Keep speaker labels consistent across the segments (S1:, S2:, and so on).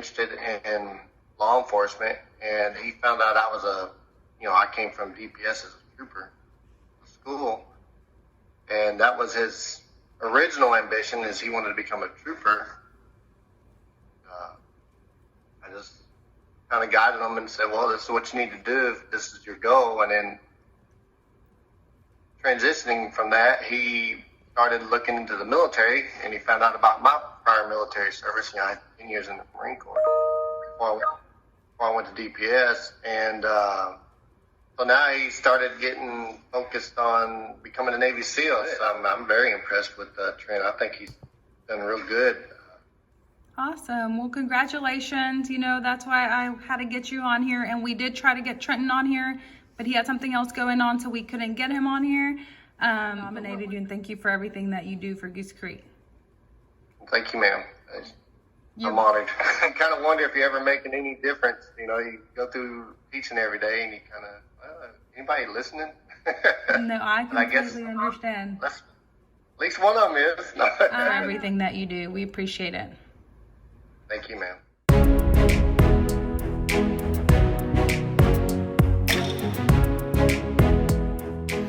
S1: interested in law enforcement, and he found out I came from DPS as a trooper to school, and that was his original ambition, is he wanted to become a trooper. I just kind of guided him and said, well, this is what you need to do if this is your goal. And then transitioning from that, he started looking into the military, and he found out about my prior military service. I had 10 years in the Marine Corps before I went to DPS. And so now he started getting focused on becoming a Navy SEAL. So I'm very impressed with Trent. I think he's done real good.
S2: Awesome. Well, congratulations. That's why I had to get you on here, and we did try to get Trenton on here, but he had something else going on, so we couldn't get him on here. Nominated you, and thank you for everything that you do for Goose Creek.
S1: Thank you, ma'am. I'm honored. I kind of wonder if you're ever making any difference. You go through teaching every day, and you kind of, anybody listening?
S2: No, I completely understand.
S1: At least one of them is.
S2: Everything that you do, we appreciate it.
S1: Thank you, ma'am.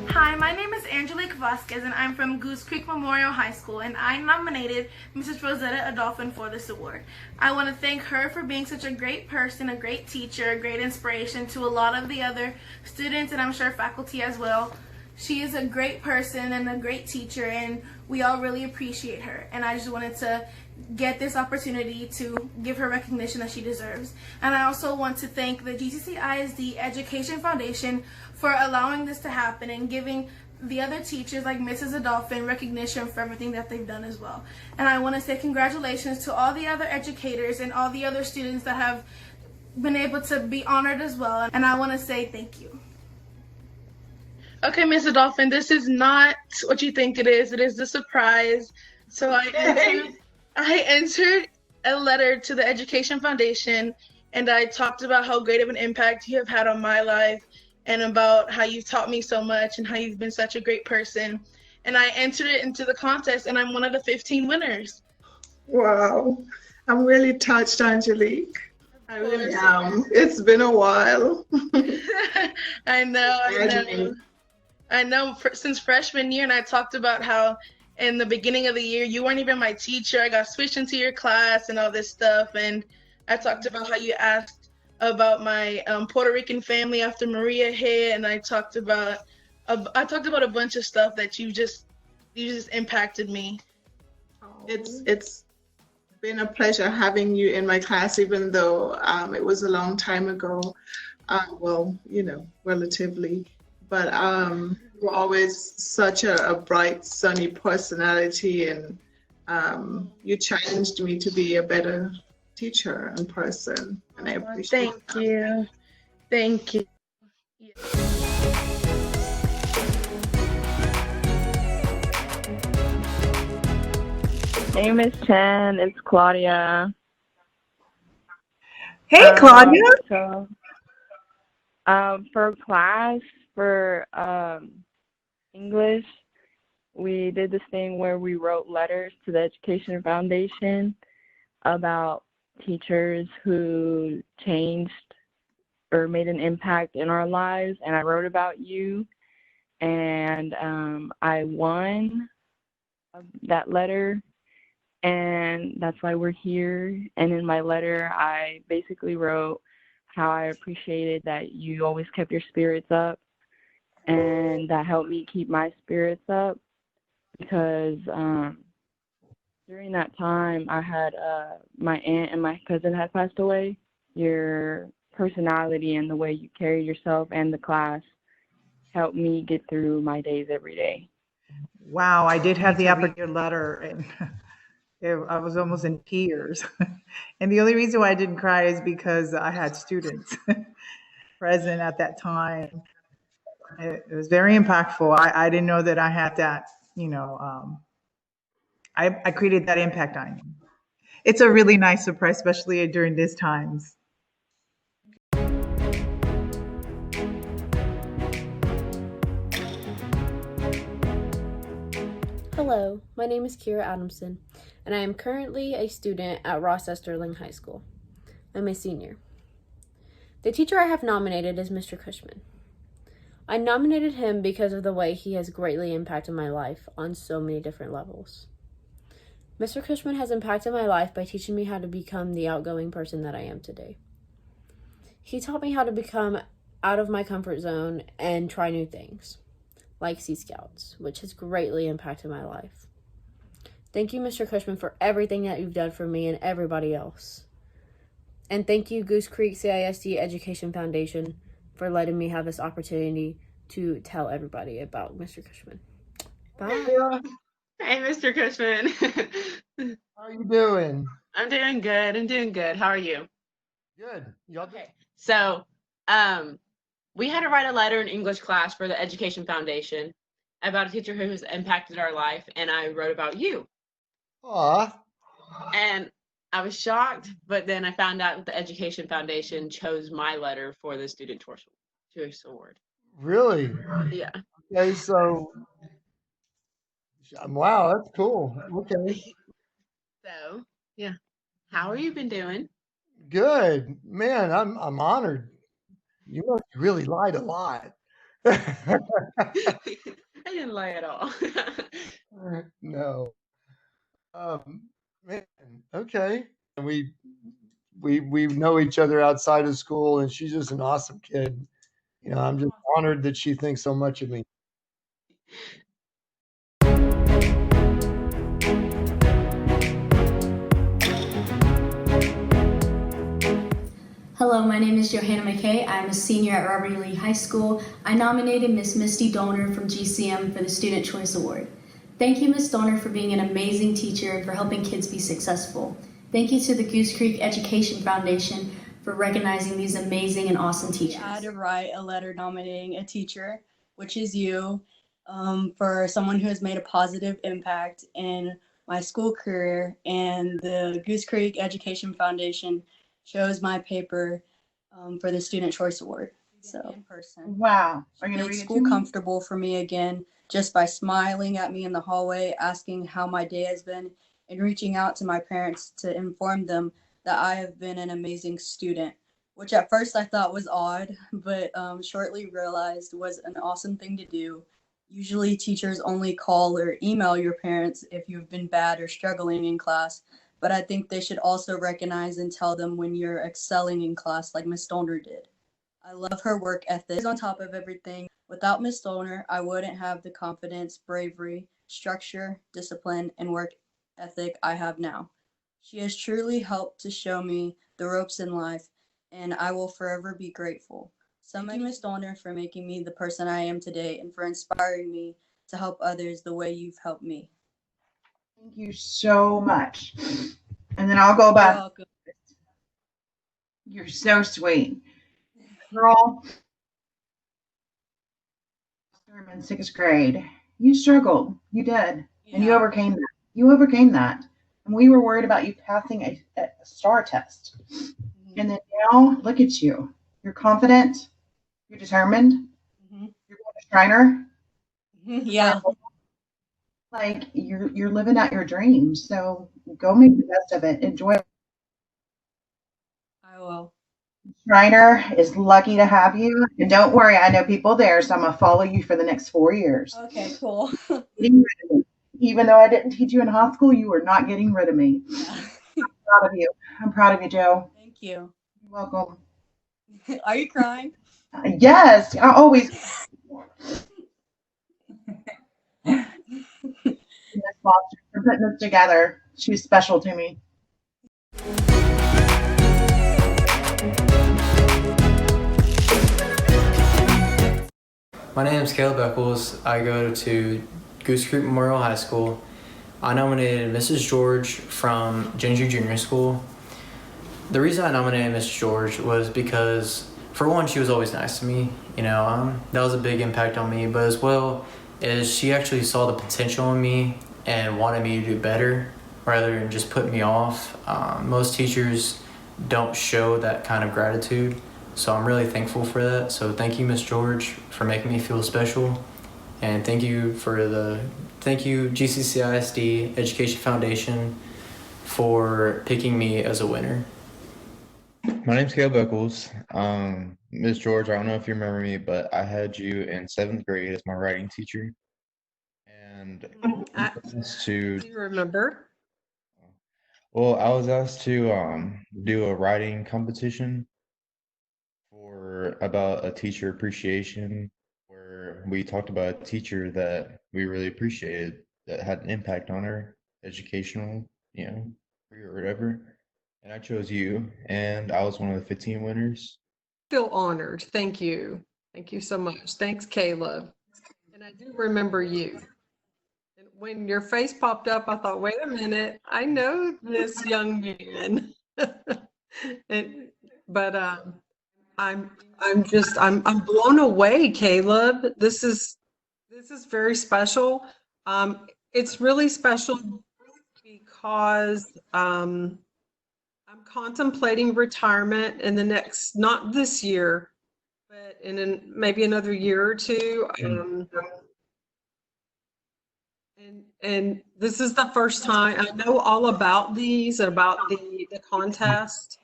S3: Hi, my name is Angelique and I'm from Goose Creek Memorial High School, and I nominated Mrs. Rosetta Adolphin for this award. I want to thank her for being such a great person, a great teacher, a great inspiration to a lot of the other students, and I'm sure faculty as well. She is a great person and a great teacher, and we all really appreciate her. And I just wanted to get this opportunity to give her recognition that she deserves. And I also want to thank the GCCISD Education Foundation for allowing this to happen and giving the other teachers like Mrs. Adolphin recognition for everything that they've done as well. And I want to say congratulations to all the other educators and all the other students that have been able to be honored as well. And I want to say thank you.
S4: Okay, Miss Adolphin, this is not what you think it is. It is a surprise. So I entered a letter to the Education Foundation, and I talked about how great of an impact you have had on my life and about how you've taught me so much and how you've been such a great person. And I entered it into the contest, and I'm one of the 15 winners.
S5: Wow. I'm really touched, Angelique. I really am. It's been a while.
S4: I know since freshman year, and I talked about how in the beginning of the year, you weren't even my teacher. I got switched into your class and all this stuff. And I talked about how you asked about my Puerto Rican family after Maria hit. And I talked about a bunch of stuff that you just impacted me.
S5: It's been a pleasure having you in my class, even though it was a long time ago. Relatively. But you're always such a bright, sunny personality, and you challenged me to be a better teacher and person, and I appreciate
S4: Thank you. Thank you.
S6: Hey, Miss Chen, it's Claudia.
S5: Hey, Claudia.
S6: For class, for English, we did this thing where we wrote letters to the Education Foundation about teachers who changed or made an impact in our lives, and I wrote about you, and I won that letter, and that's why we're here. And in my letter, I basically wrote how I appreciated that you always kept your spirits up, and that helped me keep my spirits up, because during that time I had my aunt and my cousin had passed away. Your personality and the way you carried yourself and the class helped me get through my days every day.
S7: Wow, I did have the opportunity letter, and I was almost in tears. And the only reason why I didn't cry is because I had students present at that time. It was very impactful. I didn't know that I had that, I created that impact on you. It's a really nice surprise, especially during these times.
S8: Hello, my name is Kiera Adamson, and I am currently a student at Ross S. Sterling High School. I'm a senior. The teacher I have nominated is Mr. Cushman. I nominated him because of the way he has greatly impacted my life on so many different levels. Mr. Cushman has impacted my life by teaching me how to become the outgoing person that I am today. He taught me how to become out of my comfort zone and try new things, like Sea Scouts, which has greatly impacted my life. Thank you, Mr. Cushman, for everything that you've done for me and everybody else. And thank you, Goose Creek CISD Education Foundation, for letting me have this opportunity to tell everybody about Mr. Cushman. Bye.
S9: Hey, Mr. Cushman.
S10: How are you doing?
S9: I'm doing good. How are you?
S10: Good. Y'all
S9: Okay. So, we had to write a letter in English class for the Education Foundation about a teacher who has impacted our life, and I wrote about you.
S10: Aw.
S9: And I was shocked, but then I found out that the Education Foundation chose my letter for the Student Choice Award.
S10: Really?
S9: Yeah.
S10: Okay, so wow, that's cool. Okay.
S9: So, yeah. How have you been doing?
S10: Good. Man, I'm honored. You must really lied a lot.
S9: I didn't lie at all.
S10: No. Man, okay. And we know each other outside of school, and she's just an awesome kid. You know, I'm just honored that she thinks so much of me.
S11: Hello, my name is Johanna McKay. I'm a senior at Robert E. Lee High School. I nominated Miss Misty Donor from GCM for the Student Choice Award. Thank you, Miss Donor, for being an amazing teacher and for helping kids be successful. Thank you to the Goose Creek Education Foundation for recognizing these amazing and awesome teachers.
S12: I had to write a letter nominating a teacher, which is you, for someone who has made a positive impact in my school career, and the Goose Creek Education Foundation chose my paper for the Student Choice Award. So in person.
S13: Wow. Are you going to
S12: made
S13: read it
S12: school
S13: to me?
S12: comfortable for me again, just by smiling at me in the hallway, asking how my day has been, and reaching out to my parents to inform them that I have been an amazing student, which at first I thought was odd, but shortly realized was an awesome thing to do. Usually teachers only call or email your parents if you've been bad or struggling in class, but I think they should also recognize and tell them when you're excelling in class like Miss Donor did. I love her work ethic. On top of everything, without Miss Donor, I wouldn't have the confidence, bravery, structure, discipline, and work ethic I have now. She has truly helped to show me the ropes in life, and I will forever be grateful. So thank you, Miss Donor, for making me the person I am today and for inspiring me to help others the way you've helped me.
S13: Thank you so much. And then I'll go back. You're so sweet. Girl, I'm in 6th grade. You struggled. You did. Yeah. And you overcame that. You overcame that. And we were worried about you passing a STAR test. Mm-hmm. And then now, look at you. You're confident. You're determined. Mm-hmm. You're going to Shriner.
S12: Mm-hmm. Yeah.
S13: Like you're living out your dreams. So go make the best of it. Enjoy it.
S12: I will.
S13: Shriner is lucky to have you. And don't worry, I know people there, so I'm going to follow you for the next 4 years.
S12: Okay, cool.
S13: Even though I didn't teach you in high school, you are not getting rid of me. Yeah. I'm proud of you. I'm proud of you, Joe.
S12: Thank you.
S13: You're welcome.
S12: Are you crying?
S13: Yes, I always. Miss Foster for putting this together. She's special to me.
S14: My name is Caleb Eccles. I go to Goose Creek Memorial High School. I nominated Mrs. George from Ginger Junior School. The reason I nominated Mrs. George was because, for one, she was always nice to me. You know, that was a big impact on me. But as well as she actually saw the potential in me and wanted me to do better rather than just put me off. Most teachers don't show that kind of gratitude. So I'm really thankful for that. So thank you, Miss George, for making me feel special. And thank you GCCISD Education Foundation for picking me as a winner.
S15: My name's Caleb Eccles. Miss George, I don't know if you remember me, but I had you in 7th grade as my writing teacher. And
S16: I
S15: to
S16: do remember.
S15: well, I was asked to do a writing competition for about a teacher appreciation, where we talked about a teacher that we really appreciated that had an impact on our educational, career or whatever. And I chose you, and I was one of the 15 winners.
S16: Feel honored. Thank you. Thank you so much. Thanks, Caleb. And I do remember you. And when your face popped up, I thought, wait a minute, I know this young man. But I'm blown away, Caleb. This is very special. It's really special because I'm contemplating retirement in the next, not this year, but maybe another year or two. And this is the first time I know all about these, about the contest.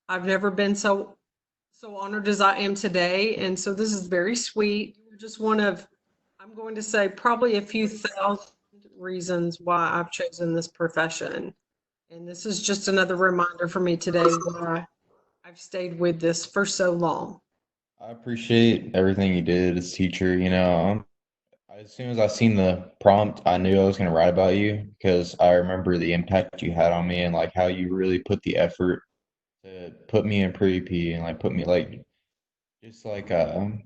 S16: I've never been so honored as I am today. And so this is very sweet. You're just one of, I'm going to say, probably a few thousand reasons why I've chosen this profession. And this is just another reminder for me today why I've stayed with this for so long.
S15: I appreciate everything you did as teacher. As soon as I seen the prompt, I knew I was going to write about you because I remember the impact you had on me and like how you really put the effort to put me in pre-P and like put me like just like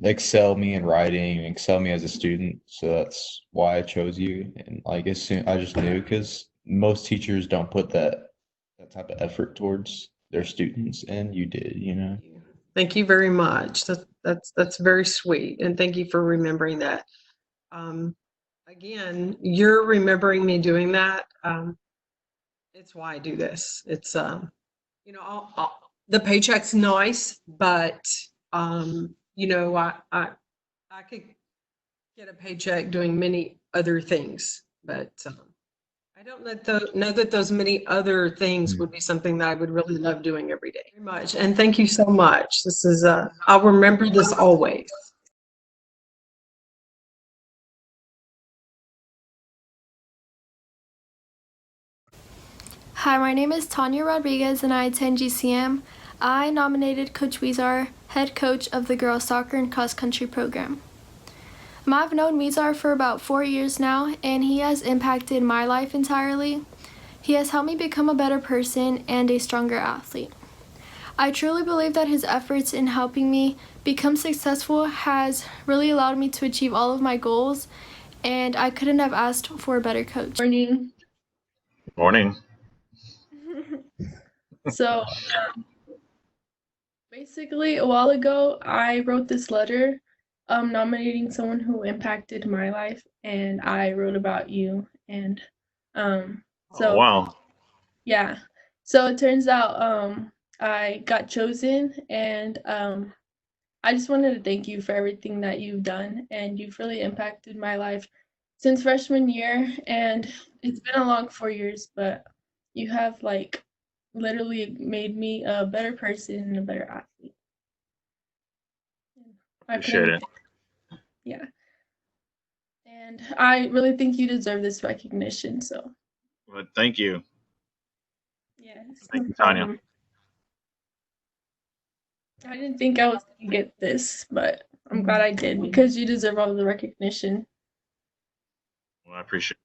S15: excel me in writing, excel me as a student. So that's why I chose you. And like as soon I just knew because most teachers don't put that type of effort towards their students, and you did.
S16: Thank you very much. That's very sweet, and thank you for remembering that. Again, you're remembering me doing that. It's why I do this. It's the paycheck's nice, but I could get a paycheck doing many other things, but I don't know that those many other things would be something that I would really love doing every day. Very much, and thank you so much. This is I'll remember this always.
S17: Hi, my name is Tonia Rodriguez and I attend GCM. I nominated Coach Weiser, head coach of the girls soccer and cross country program. I've known Weiser for about 4 years now, and he has impacted my life entirely. He has helped me become a better person and a stronger athlete. I truly believe that his efforts in helping me become successful has really allowed me to achieve all of my goals, and I couldn't have asked for a better coach.
S18: Morning.
S19: Morning.
S18: So basically a while ago I wrote this letter nominating someone who impacted my life, and I wrote about you. And
S19: Oh, wow.
S18: yeah, so it turns out I got chosen, and I just wanted to thank you for everything that you've done, and you've really impacted my life since freshman year, and it's been a long 4 years, but you have like literally made me a better person and a better athlete.
S19: Appreciate it.
S18: Yeah. And I really think you deserve this recognition. So,
S19: Well, thank you.
S18: yes.
S19: Thank you, Tonia.
S18: I didn't think I was going to get this, but I'm glad I did because you deserve all the recognition.
S19: Well, I appreciate it.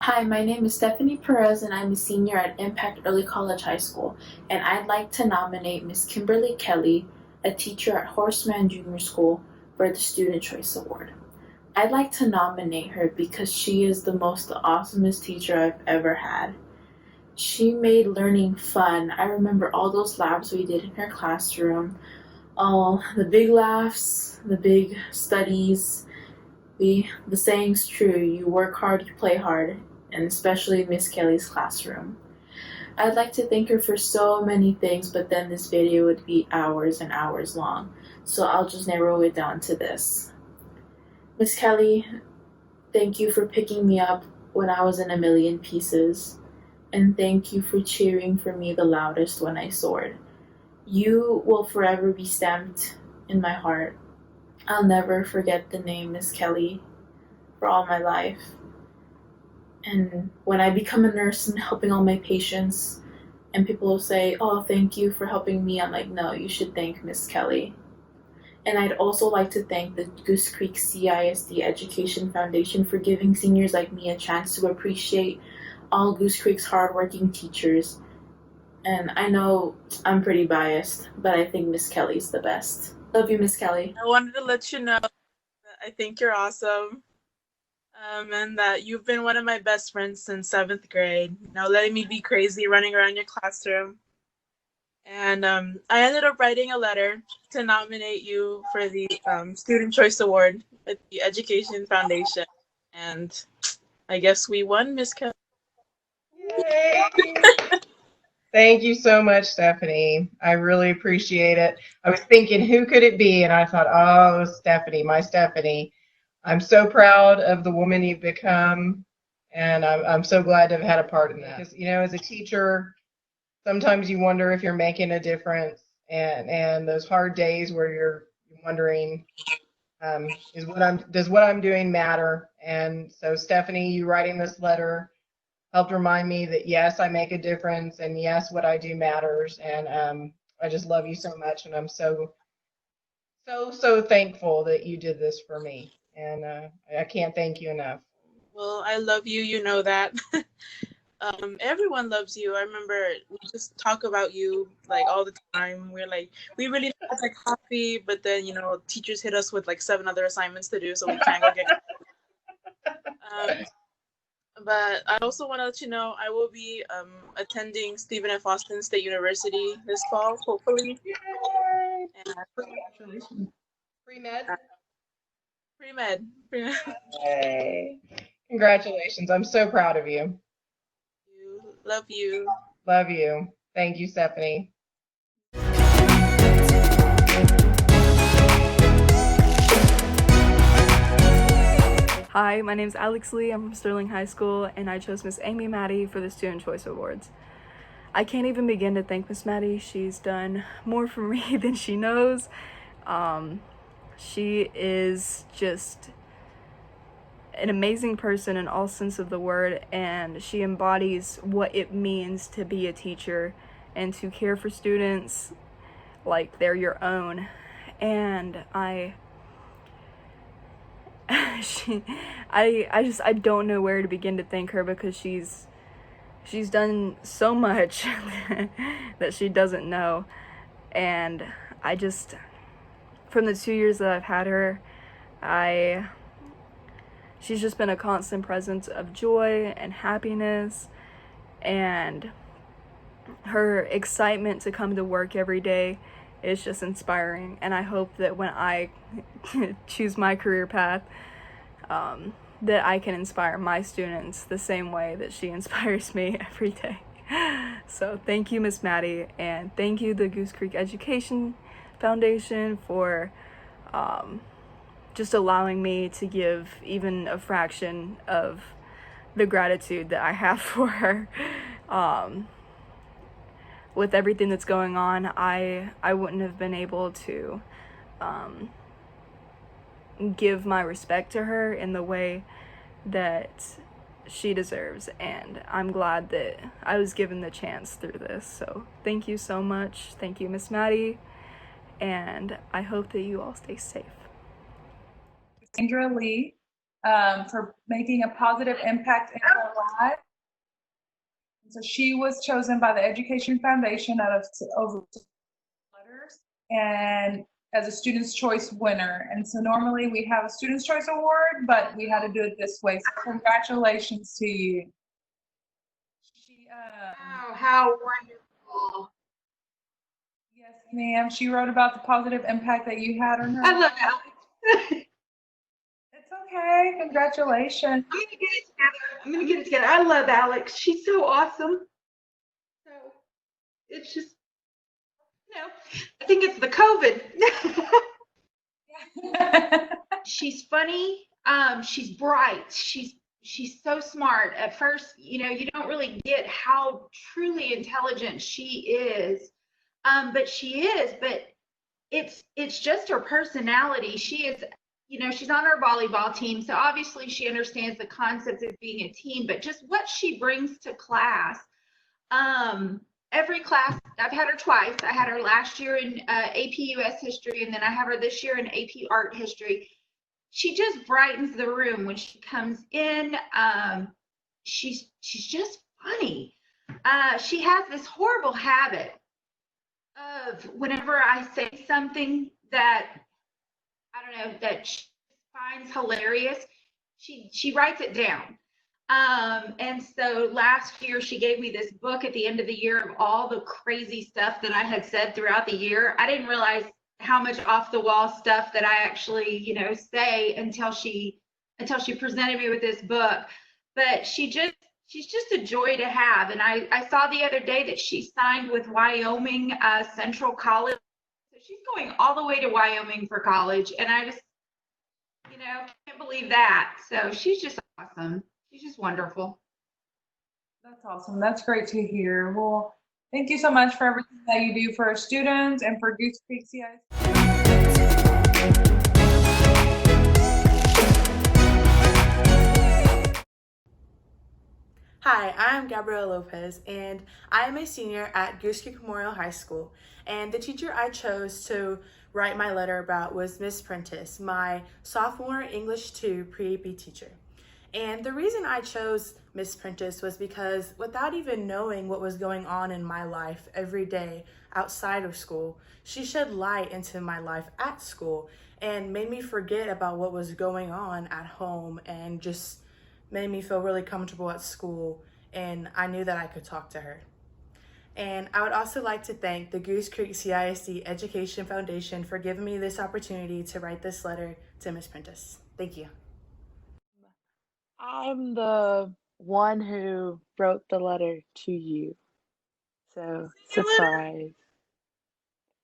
S20: Hi, my name is Stephanie Perez and I'm a senior at Impact Early College High School, and I'd like to nominate Miss Kimberly Kelly, a teacher at Horseman Junior School, for the Student Choice Award. I'd like to nominate her because she is the most awesomest teacher I've ever had. She made learning fun. I remember all those labs we did in her classroom, all the big laughs, the big studies. The saying's true, you work hard, you play hard, and especially Miss Kelly's classroom. I'd like to thank her for so many things, but then this video would be hours and hours long, so I'll just narrow it down to this. Miss Kelly, Thank you for picking me up when I was in a million pieces. And thank you for cheering for me the loudest when I soared. You will forever be stamped in my heart. I'll never forget the name Miss Kelly for all my life. And when I become a nurse and helping all my patients, and people will say, oh, thank you for helping me, I'm like, no, you should thank Miss Kelly. And I'd also like to thank the Goose Creek CISD Education Foundation for giving seniors like me a chance to appreciate all Goose Creek's hardworking teachers. And I know I'm pretty biased, but I think Miss Kelly's the best. Love you, Miss Kelly.
S21: I wanted to let you know that I think you're awesome. And that you've been one of my best friends since 7th grade. You know, letting me be crazy running around your classroom. And I ended up writing a letter to nominate you for the Student Choice Award at the Education Foundation. And I guess we won, Miss Kelly.
S22: Yay! Thank you so much, Stephanie. I really appreciate it. I was thinking, who could it be? And I thought, oh, Stephanie, my Stephanie. I'm so proud of the woman you've become, and I'm so glad to have had a part in that. Because, you know, as a teacher, sometimes you wonder if you're making a difference, and those hard days where you're wondering, does what I'm doing matter? And so, Stephanie, you writing this letter helped remind me that yes, I make a difference, and yes, what I do matters. And I just love you so much, and I'm so thankful that you did this for me. And I can't thank you enough.
S21: Well, I love you. You know that. Everyone loves you. I remember we just talk about you like all the time. We're like, we really have like coffee, but then, you know, teachers hit us with like 7 other assignments to do, so we can't go get but I also want to let you know I will be attending Stephen F. Austin State University this fall, hopefully.
S22: Yay!
S21: And
S22: Pre-med?
S21: Pre-med.
S22: Yay. Congratulations. I'm so proud of you.
S21: Love you.
S22: Love you. Thank you, Stephanie.
S23: Hi, my name's Alex Lee. I'm from Sterling High School, and I chose Miss Amy Maddie for the Student Choice Awards. I can't even begin to thank Miss Maddie. She's done more for me than she knows. She is just an amazing person in all sense of the word, and she embodies what it means to be a teacher and to care for students like they're your own. And I don't know where to begin to thank her, because she's done so much that she doesn't know. And I just, from the 2 years that I've had her, she's just been a constant presence of joy and happiness, and her excitement to come to work every day is just inspiring. And I hope that when I choose my career path, that I can inspire my students the same way that she inspires me every day. So thank you, Miss Maddie, and thank you, the Goose Creek Education Foundation, for just allowing me to give even a fraction of the gratitude that I have for her. With everything that's going on, I wouldn't have been able to give my respect to her in the way that she deserves, and I'm glad that I was given the chance through this. So thank you so much. Thank you, Miss Maddie, and I hope that you all stay safe.
S24: Sandra Lee, for making a positive impact in her life. So she was chosen by the Education Foundation out of over letters, and as a Student's Choice winner. And so normally we have a Student's Choice Award, but we had to do it this way. So congratulations to you.
S13: Wow, how wonderful.
S24: Yes, ma'am. She wrote about the positive impact that you had on her.
S13: I love Alex.
S24: It's okay. Congratulations.
S13: I'm gonna get it together. I love Alex. She's so awesome. So it's just, I think it's the COVID. She's funny.
S1: She's bright. She's so smart. At first, you know, you don't really get how truly intelligent she is. But she is, but it's just her personality. She is, you know, she's on our volleyball team, so obviously she understands the concept of being a team, but just what she brings to class. Every class, I've had her twice. I had her last year in AP US history, and then I have her this year in AP art history. She just brightens the room when she comes in. She's just funny. She has this horrible habit of whenever I say something that I don't know that she finds hilarious, she writes it down. And so last year she gave me this book at the end of the year of all the crazy stuff that I had said throughout the year. I didn't realize how much off the wall stuff that I actually, you know, say until she presented me with this book. But she's just a joy to have. And I saw the other day that she signed with Wyoming Central College. So she's going all the way to Wyoming for college. And I just, you know, can't believe that. So she's just awesome. She's just wonderful.
S24: That's awesome. That's great to hear. Well, thank you so much for everything that you do for our students and for Goose Creek CISD.
S2: Hi, I'm Gabriela Lopez, and I am a senior at Goose Creek Memorial High School. And the teacher I chose to write my letter about was Miss Prentace, my sophomore English 2 pre-AP teacher. And the reason I chose Miss Prentace was because without even knowing what was going on in my life every day outside of school, she shed light into my life at school and made me forget about what was going on at home and just made me feel really comfortable at school, and I knew that I could talk to her. And I would also like to thank the Goose Creek CISD Education Foundation for giving me this opportunity to write this letter to Miss Prentace. Thank you.
S6: I'm the one who wrote the letter to you. So, surprise.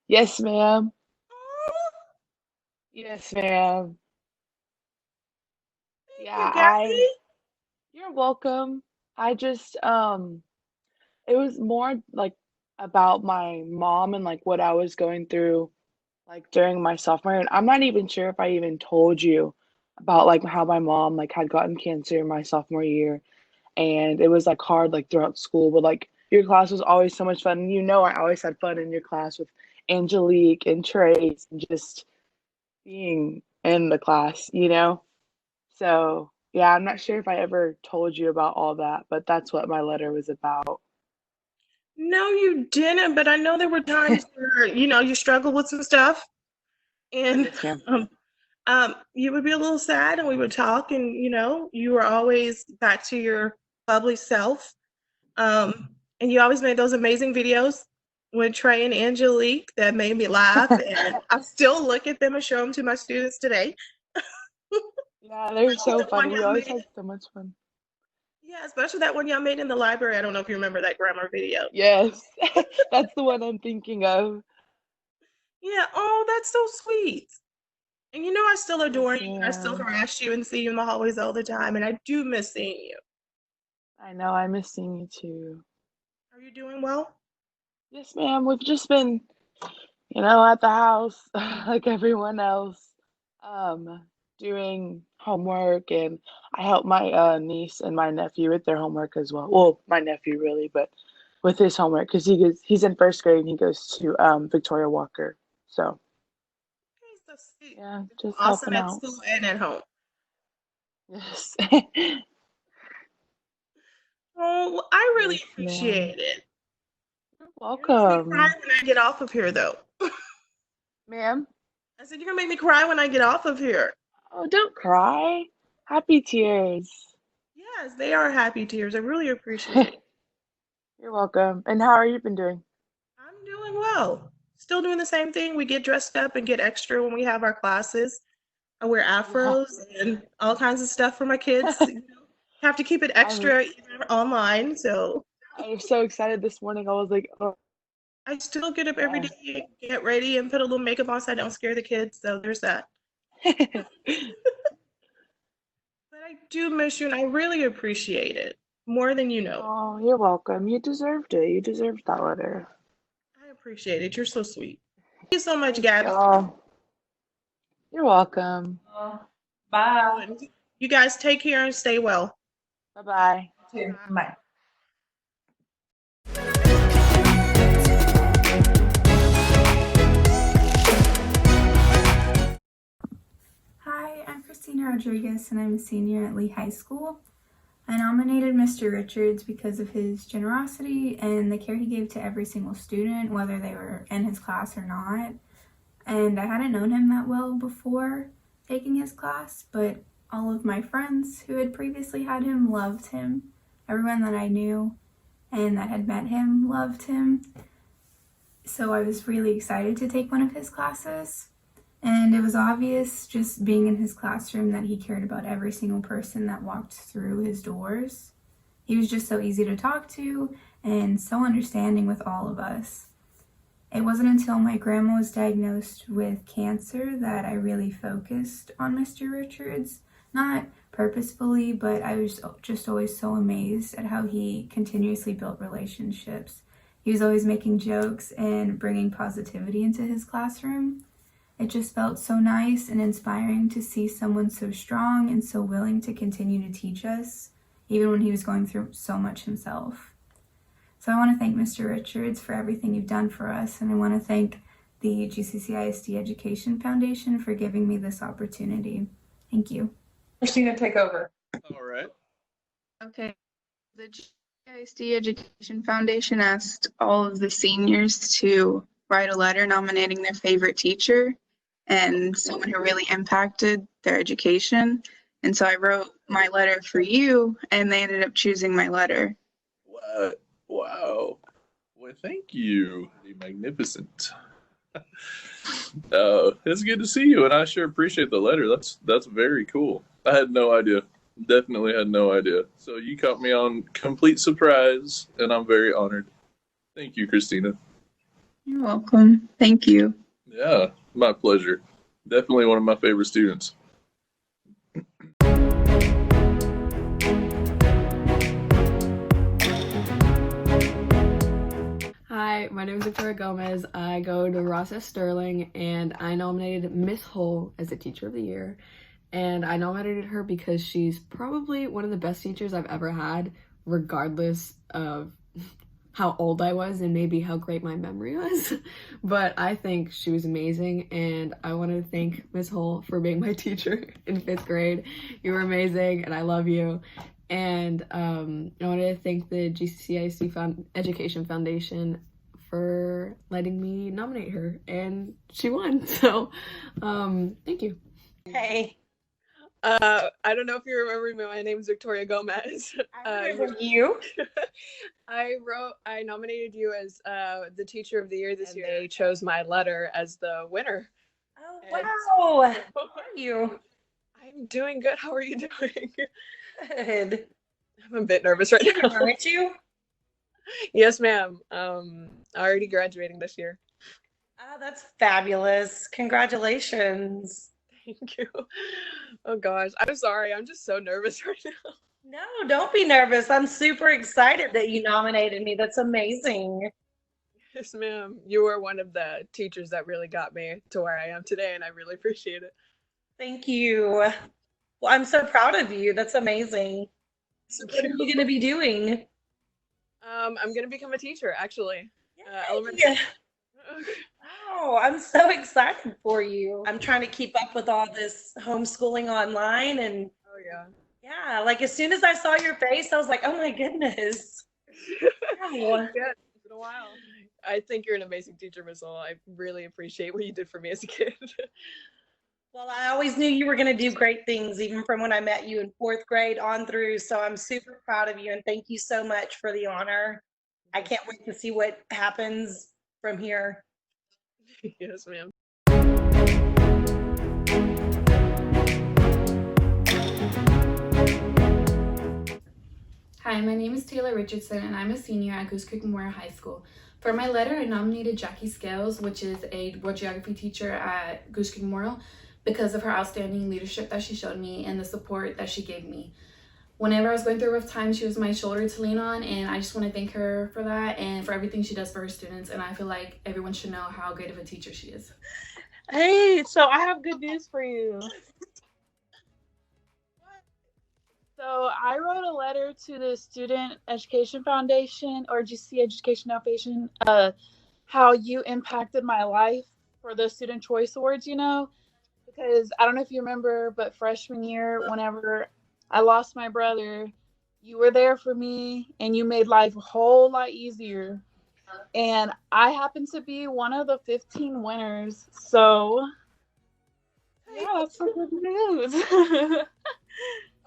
S6: Yes, ma'am. Yes, ma'am. Yeah, you're welcome. I just, it was more like about my mom and like what I was going through like during my sophomore year. And I'm not even sure if I even told you about like how my mom like had gotten cancer in my sophomore year. And it was like hard like throughout school, but like your class was always so much fun. And you know I always had fun in your class with Angelique and Trace and just being in the class, you know? So yeah, I'm not sure if I ever told you about all that, but that's what my letter was about.
S3: No, you didn't, but I know there were times where, you know, you struggled with some stuff and
S6: Yes, ma'am.
S3: you would be a little sad and we would talk and, you know, you were always back to your bubbly self. And you always made those amazing videos with Trey and Angelique that made me laugh. And I still look at them and show them to my students today.
S6: Yeah, they're so
S3: The one
S6: funny. We
S3: y'all
S6: always
S3: made-
S6: had so much fun.
S3: Yeah, especially that one y'all made in the library. I don't know if you remember that grammar video.
S6: Yes, that's the one I'm thinking of.
S3: Yeah, oh, that's so sweet. And you know I still adore you and I still
S6: ma'am.
S3: harass you and see you in the hallways all the time, and I do miss seeing you.
S6: I know, I miss seeing you too.
S3: Are you doing well?
S6: Yes, ma'am. We've just been, you know, at the house like everyone else, doing homework, and I help my niece and my nephew with their homework as well. Well, my nephew really, but with his homework because he's in first grade and he goes to Victoria Walker. So
S3: So sweet.
S6: yeah, just
S3: Awesome
S6: helping
S3: at
S6: out.
S3: school and at home.
S6: Yes.
S3: Oh, well, I really
S6: Yes, ma'am.
S3: appreciate it.
S6: You're
S3: You're gonna make me
S6: welcome.
S3: cry when I get off of here, though.
S6: Ma'am?
S3: I said you're gonna make me cry when I get off of here.
S6: Oh, don't cry. Happy tears.
S3: Yes, they are happy tears. I really appreciate it.
S6: You're welcome. And how are you been doing?
S3: I'm doing well. Still doing the same thing. We get dressed up and get extra when we have our classes. I wear afros and all kinds of stuff for my kids. You know, have to keep it extra even online. So
S6: I was so excited this morning. I was like, oh,
S3: I still get up every
S6: yeah.
S3: day, get ready, and put a little makeup on so I don't scare the kids. So there's that. I do miss you, and I really appreciate it more than you know.
S22: Oh, you're welcome. You deserved it. You deserved that letter.
S3: I appreciate it. You're so sweet. Thank you so much,
S22: Thank
S3: Gabby.
S22: y'all. You're welcome.
S24: Bye.
S3: You guys take care and stay well.
S22: Bye-bye.
S24: Bye.
S4: Hi, I'm Christina Rodriguez and I'm a senior at Lee High School. I nominated Mr. Richards because of his generosity and the care he gave to every single student, whether they were in his class or not. And I hadn't known him that well before taking his class, but all of my friends who had previously had him loved him. Everyone that I knew and that had met him loved him. So I was really excited to take one of his classes. And it was obvious just being in his classroom that he cared about every single person that walked through his doors. He was just so easy to talk to and so understanding with all of us. It wasn't until my grandma was diagnosed with cancer that I really focused on Mr. Richards. Not purposefully, but I was just always so amazed at how he continuously built relationships. He was always making jokes and bringing positivity into his classroom. It just felt so nice and inspiring to see someone so strong and so willing to continue to teach us, even when he was going through so much himself. So I want to thank Mr. Richards for everything you've done for us, and I want to thank the GCCISD Education Foundation for giving me this opportunity. Thank you.
S24: Christina, take over.
S5: All right.
S7: Okay. The GCCISD Education Foundation asked all of the seniors to write a letter nominating their favorite teacher and someone who really impacted their education. And so I wrote my letter for you, and they ended up choosing my letter.
S5: What? Wow. Well, thank you. You're magnificent. It's good to see you, and I sure appreciate the letter. That's very cool. I had no idea. Definitely had no idea. So you caught me on complete surprise, and I'm very honored. Thank you, Christina.
S7: You're welcome. Thank you.
S5: Yeah, my pleasure. Definitely one of my favorite students.
S8: Hi, my name is Victoria Gomez. I go to Ross S. Sterling, and I nominated Miss Hull as a Teacher of the Year. And I nominated her because she's probably one of the best teachers I've ever had, regardless of how old I was and maybe how great my memory was. But I think she was amazing, and I want to thank Miss Hull for being my teacher in 5th grade. You were amazing, and I love you. And I wanted to thank the GCCISD Education Foundation for letting me nominate her, and she won. So thank you.
S25: Hey. I don't know if you remember me. My name is Victoria Gomez.
S24: I remember you.
S25: I nominated you as the Teacher of the Year this year. They chose my letter as the winner.
S24: Oh, wow. How are you?
S25: I'm doing good. How are you doing?
S24: Good.
S25: I'm a bit nervous right now.
S24: Aren't you?
S25: Yes, ma'am. Already graduating this year.
S24: Oh, that's fabulous. Congratulations.
S25: Thank you. Oh gosh, I'm sorry. I'm just so nervous right now.
S24: No, don't be nervous. I'm super excited that you nominated me. That's amazing.
S25: Yes, ma'am. You were one of the teachers that really got me to where I am today, and I really appreciate it.
S24: Thank you. Well, I'm so proud of you. That's amazing. So what are you going to be doing?
S25: I'm going to become a teacher, actually.
S24: Yeah. Oh, I'm so excited for you. I'm trying to keep up with all this homeschooling online, and yeah, like as soon as I saw your face, I was like, oh my goodness. Wow.
S25: Yeah, it's been a while. I think you're an amazing teacher, Miss Hull. I really appreciate what you did for me as a kid.
S24: Well, I always knew you were going to do great things, even from when I met you in 4th grade on through. So I'm super proud of you, and thank you so much for the honor. I can't wait to see what happens from here.
S25: Yes, ma'am.
S26: Hi, my name is Taylor Richardson, and I'm a senior at Goose Creek Memorial High School. For my letter, I nominated Jackie Scales, which is a world geography teacher at Goose Creek Memorial, because of her outstanding leadership that she showed me and the support that she gave me. Whenever I was going through a rough time, she was my shoulder to lean on, and I just want to thank her for that and for everything she does for her students. And I feel like everyone should know how great of a teacher she is.
S21: Hey, so I have good news for you. So I wrote a letter to the Student Education Foundation, or GC Education Foundation, how you impacted my life for the Student Choice Awards, because I don't know if you remember, but freshman year, whenever I lost my brother, you were there for me and you made life a whole lot easier. And I happen to be one of the 15 winners. So, yeah, that's some good news.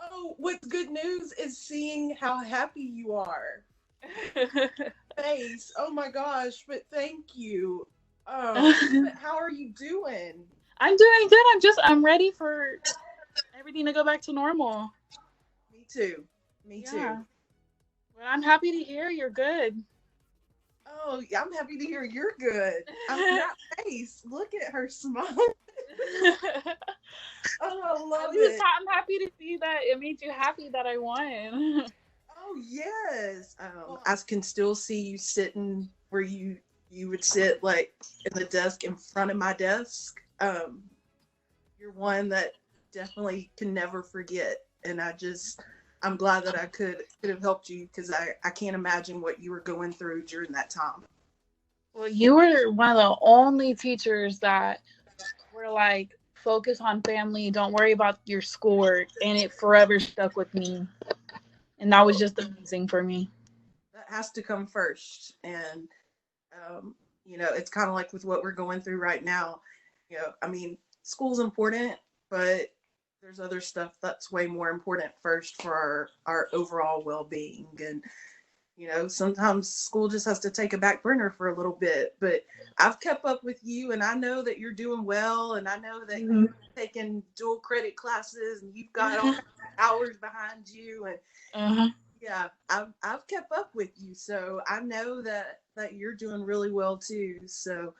S9: Oh, what's good news is seeing how happy you are. Face. Oh my gosh, but thank you. But how are you doing?
S21: I'm doing good. I'm ready for everything to go back to normal.
S9: Me too. Me too.
S21: Well, I'm happy to hear you're good.
S9: Oh, I'm happy to hear you're good. I'm not Face. Look at her smile. Oh, I love it.
S21: I'm happy to see that it made you happy that I won.
S9: Oh, yes. I can still see you sitting where you would sit, like, in the desk in front of my desk. You're one that definitely can never forget. And I'm glad that I could have helped you, because I can't imagine what you were going through during that time.
S21: Well, you were one of the only teachers that were like, focus on family, don't worry about your schoolwork, and it forever stuck with me. And that was just amazing for me.
S9: That has to come first. And, it's kind of like with what we're going through right now. School's important, but there's other stuff that's way more important first for our overall well-being. And, sometimes school just has to take a back burner for a little bit, but I've kept up with you, and I know that you're doing well, and I know that you're taking dual credit classes, and you've got all kinds of hours behind you, and yeah, I've kept up with you, so I know that you're doing really well too. So,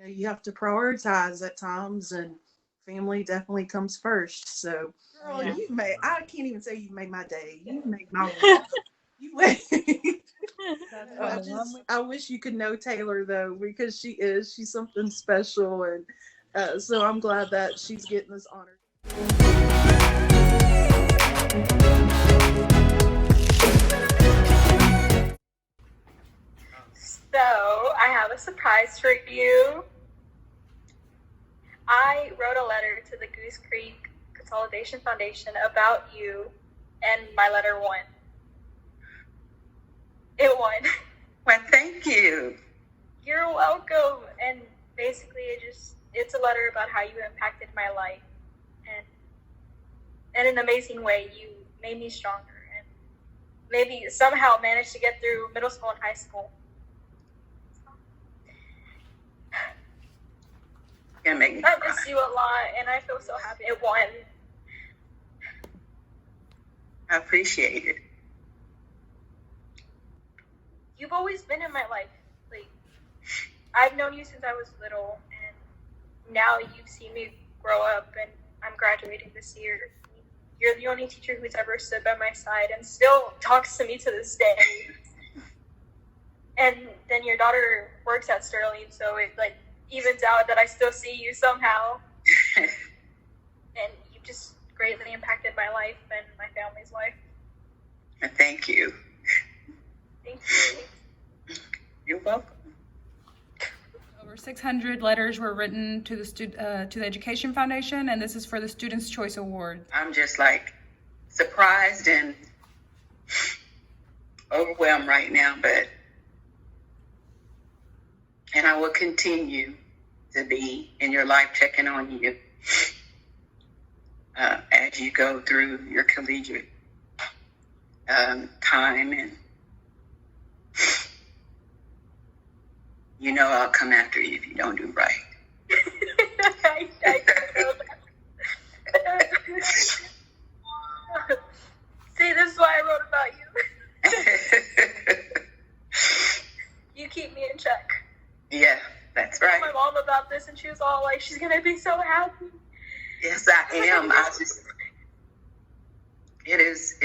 S9: you have to prioritize at times, and family definitely comes first. So, girl, I can't even say you made my day. You made my I wish you could know Taylor, though, because she's something special, and so I'm glad that she's getting this honor.
S10: So I have a surprise for you. I wrote a letter to the Goose Creek Consolidation Foundation about you, and my letter won. It won.
S11: Well, thank you.
S10: You're welcome. And basically, it's a letter about how you impacted my life, and in an amazing way, you made me stronger, and maybe somehow managed to get through middle school and high school.
S11: I
S10: miss you a lot, and I feel so happy it won.
S11: I appreciate it.
S10: You've always been in my life. Like, I've known you since I was little, and now you've seen me grow up, and I'm graduating this year. You're the only teacher who's ever stood by my side and still talks to me to this day. And then your daughter works at Sterling, so it evens out that I still see you somehow. And you just greatly impacted my life and my family's life.
S11: Thank you.
S10: Thank you.
S11: You're welcome.
S24: Over 600 letters were written to the Education Foundation, and this is for the Students' Choice Award.
S11: I'm just surprised and overwhelmed right now, and I will continue to be in your life, checking on you as you go through your collegiate time, and I'll come after you if you don't do right.
S10: I know that. See, this is why I wrote about you. You keep me in check.
S11: Yeah, that's right.
S10: my mom about this, and she was all like, she's gonna be so happy.
S11: Yes, I am. It is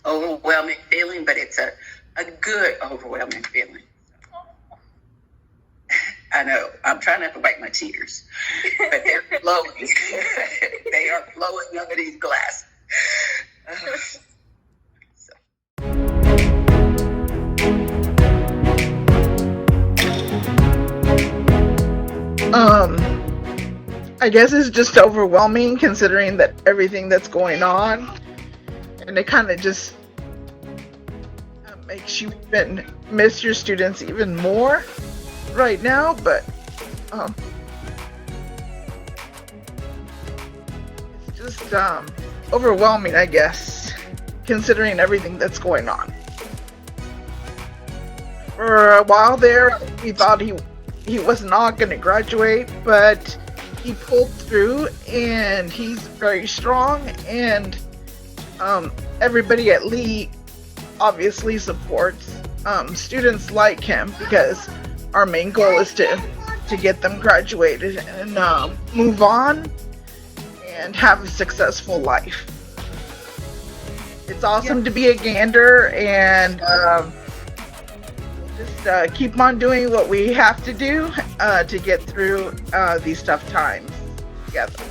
S11: overwhelming feeling, but it's a good overwhelming feeling. I know. I'm trying not to wipe my tears, but they're flowing. They are flowing under these glasses.
S3: I guess it's just overwhelming considering that everything that's going on, and it kind of just makes you even miss your students even more right now, but it's just overwhelming, I guess, considering everything that's going on. For a while there, we thought he was not going to graduate, but he pulled through, and he's very strong, and everybody at Lee obviously supports students like him, because our main goal is to get them graduated and move on and have a successful life. It's awesome to be a Gander, and just keep on doing what we have to do to get through these tough times together.